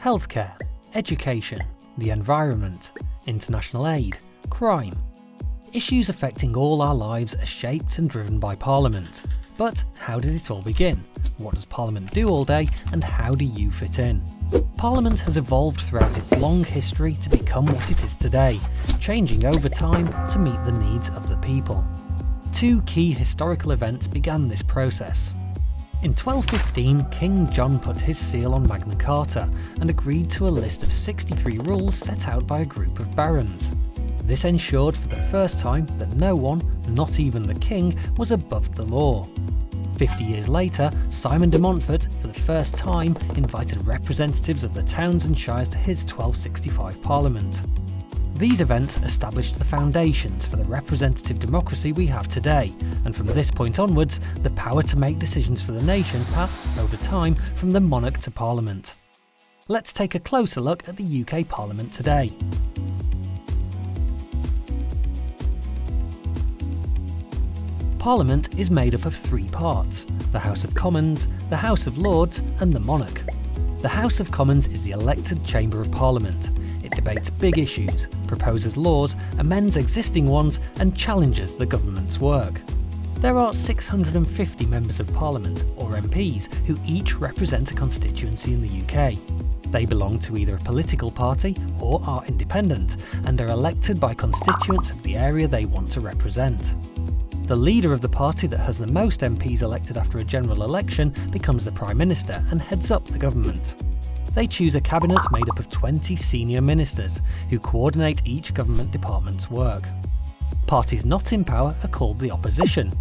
healthcare, education, the environment, international aid, crime. Issues affecting all our lives are shaped and driven by Parliament. But how did it all begin? What does Parliament do all day, and how do you fit in? Parliament has evolved throughout its long history to become what it is today, changing over time to meet the needs of the people. Two key historical events began this process. In 1215, King John put his seal on Magna Carta and agreed to a list of 63 rules set out by a group of barons. This ensured for the first time that no one, not even the king, was above the law. 50 years later, Simon de Montfort, for the first time, invited representatives of the towns and shires to his 1265 Parliament. These events established the foundations for the representative democracy we have today, and from this point onwards, the power to make decisions for the nation passed, over time, from the monarch to Parliament. Let's take a closer look at the UK Parliament today. Parliament is made up of three parts: the House of Commons, the House of Lords and the monarch. The House of Commons is the elected chamber of Parliament. It debates big issues, proposes laws, amends existing ones and challenges the government's work. There are 650 members of Parliament, or MPs, who each represent a constituency in the UK. They belong to either a political party or are independent and are elected by constituents of the area they want to represent. The leader of the party that has the most MPs elected after a general election becomes the Prime Minister and heads up the government. They choose a cabinet made up of 20 senior ministers, who coordinate each government department's work. Parties not in power are called the opposition.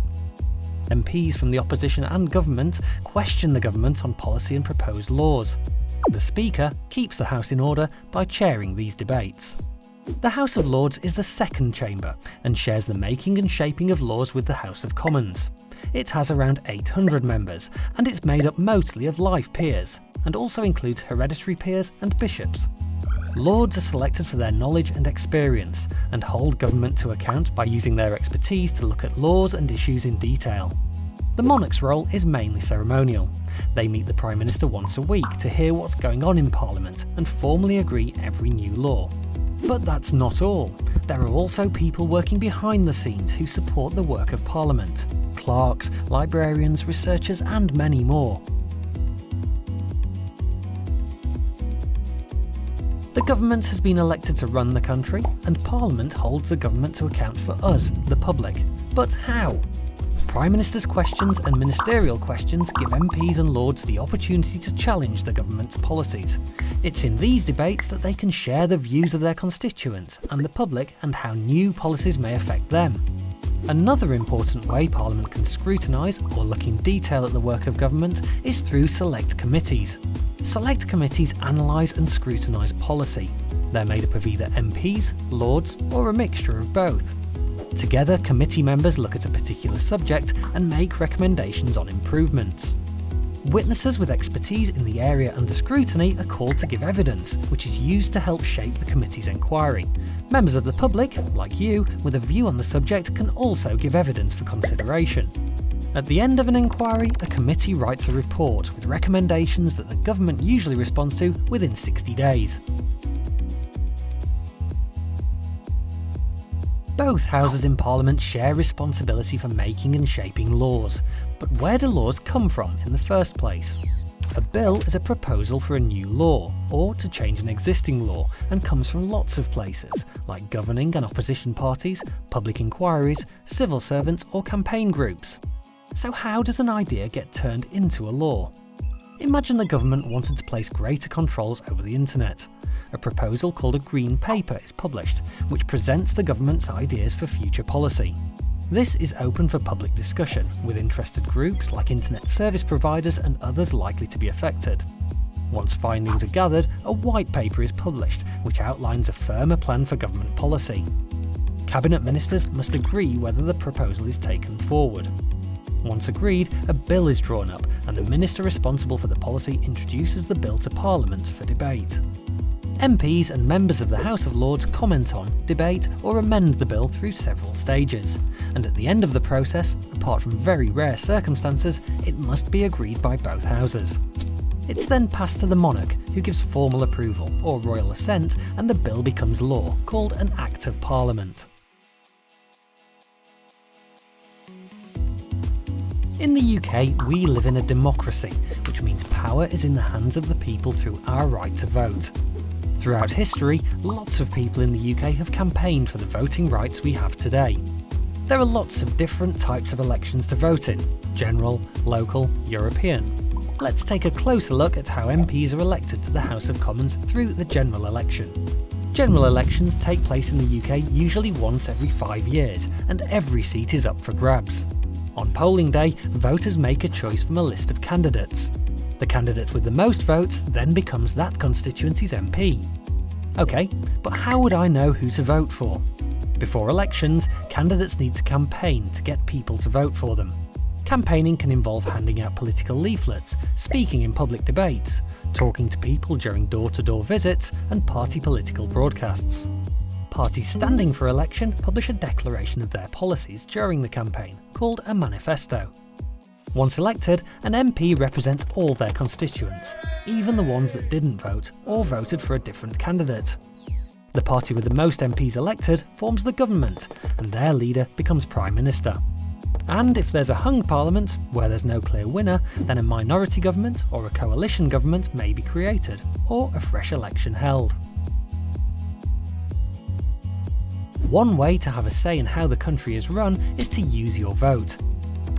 MPs from the opposition and government question the government on policy and proposed laws. The Speaker keeps the House in order by chairing these debates. The House of Lords is the second chamber and shares the making and shaping of laws with the House of Commons. It has around 800 members and it's made up mostly of life peers, and also includes hereditary peers and bishops. Lords are selected for their knowledge and experience and hold government to account by using their expertise to look at laws and issues in detail. The monarch's role is mainly ceremonial. They meet the Prime Minister once a week to hear what's going on in Parliament and formally agree every new law. But that's not all. There are also people working behind the scenes who support the work of Parliament: clerks, librarians, researchers and many more. The government has been elected to run the country, and Parliament holds the government to account for us, the public. But how? Prime Minister's questions and ministerial questions give MPs and Lords the opportunity to challenge the government's policies. It's in these debates that they can share the views of their constituents and the public and how new policies may affect them. Another important way Parliament can scrutinise or look in detail at the work of government is through select committees. Select committees analyse and scrutinise policy. They're made up of either MPs, Lords or a mixture of both. Together, committee members look at a particular subject and make recommendations on improvements. Witnesses with expertise in the area under scrutiny are called to give evidence, which is used to help shape the committee's inquiry. Members of the public, like you, with a view on the subject can also give evidence for consideration. At the end of an inquiry, a committee writes a report with recommendations that the government usually responds to within 60 days. Both houses in Parliament share responsibility for making and shaping laws. But where do laws come from in the first place? A bill is a proposal for a new law, or to change an existing law, and comes from lots of places, like governing and opposition parties, public inquiries, civil servants or campaign groups. So how does an idea get turned into a law? Imagine the government wanted to place greater controls over the internet. A proposal called a Green Paper is published, which presents the government's ideas for future policy. This is open for public discussion, with interested groups like internet service providers and others likely to be affected. Once findings are gathered, a white paper is published, which outlines a firmer plan for government policy. Cabinet ministers must agree whether the proposal is taken forward. Once agreed, a bill is drawn up, and the minister responsible for the policy introduces the bill to Parliament for debate. MPs and members of the House of Lords comment on, debate or amend the bill through several stages, and at the end of the process, apart from very rare circumstances, it must be agreed by both houses. It's then passed to the monarch, who gives formal approval, or royal assent, and the bill becomes law, called an Act of Parliament. In the UK, we live in a democracy, which means power is in the hands of the people through our right to vote. Throughout history, lots of people in the UK have campaigned for the voting rights we have today. There are lots of different types of elections to vote in: general, local, European. Let's take a closer look at how MPs are elected to the House of Commons through the general election. General elections take place in the UK usually once every 5 years, and every seat is up for grabs. On polling day, voters make a choice from a list of candidates. The candidate with the most votes then becomes that constituency's MP. OK, but how would I know who to vote for? Before elections, candidates need to campaign to get people to vote for them. Campaigning can involve handing out political leaflets, speaking in public debates, talking to people during door-to-door visits, and party political broadcasts. Parties standing for election publish a declaration of their policies during the campaign, called a manifesto. Once elected, an MP represents all their constituents, even the ones that didn't vote or voted for a different candidate. The party with the most MPs elected forms the government, and their leader becomes Prime Minister. And if there's a hung parliament, where there's no clear winner, then a minority government or a coalition government may be created, or a fresh election held. One way to have a say in how the country is run is to use your vote.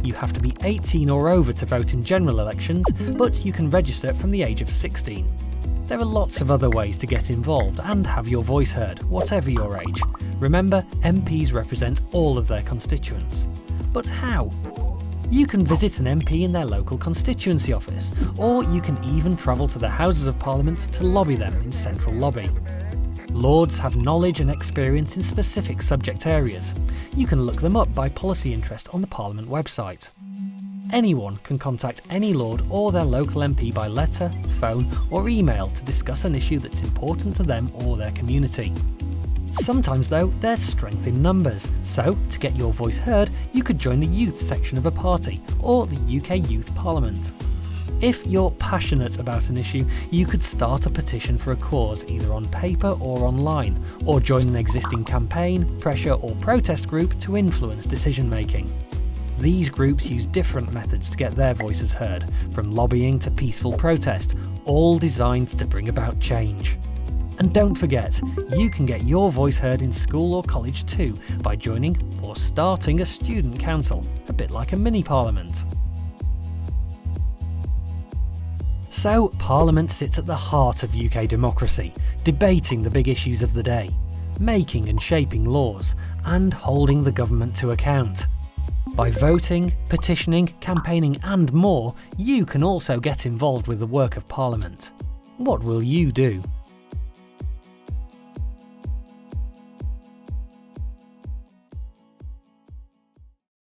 You have to be 18 or over to vote in general elections, but you can register from the age of 16. There are lots of other ways to get involved and have your voice heard, whatever your age. Remember, MPs represent all of their constituents. But how? You can visit an MP in their local constituency office, or you can even travel to the Houses of Parliament to lobby them in Central Lobby. Lords have knowledge and experience in specific subject areas. You can look them up by policy interest on the Parliament website. Anyone can contact any Lord or their local MP by letter, phone or email to discuss an issue that's important to them or their community. Sometimes though, there's strength in numbers, so to get your voice heard, you could join the youth section of a party or the UK Youth Parliament. If you're passionate about an issue, you could start a petition for a cause either on paper or online, or join an existing campaign, pressure or protest group to influence decision making. These groups use different methods to get their voices heard, from lobbying to peaceful protest, all designed to bring about change. And don't forget, you can get your voice heard in school or college too by joining or starting a student council, a bit like a mini parliament. So, Parliament sits at the heart of UK democracy, debating the big issues of the day, making and shaping laws, and holding the government to account. By voting, petitioning, campaigning and more, you can also get involved with the work of Parliament. What will you do?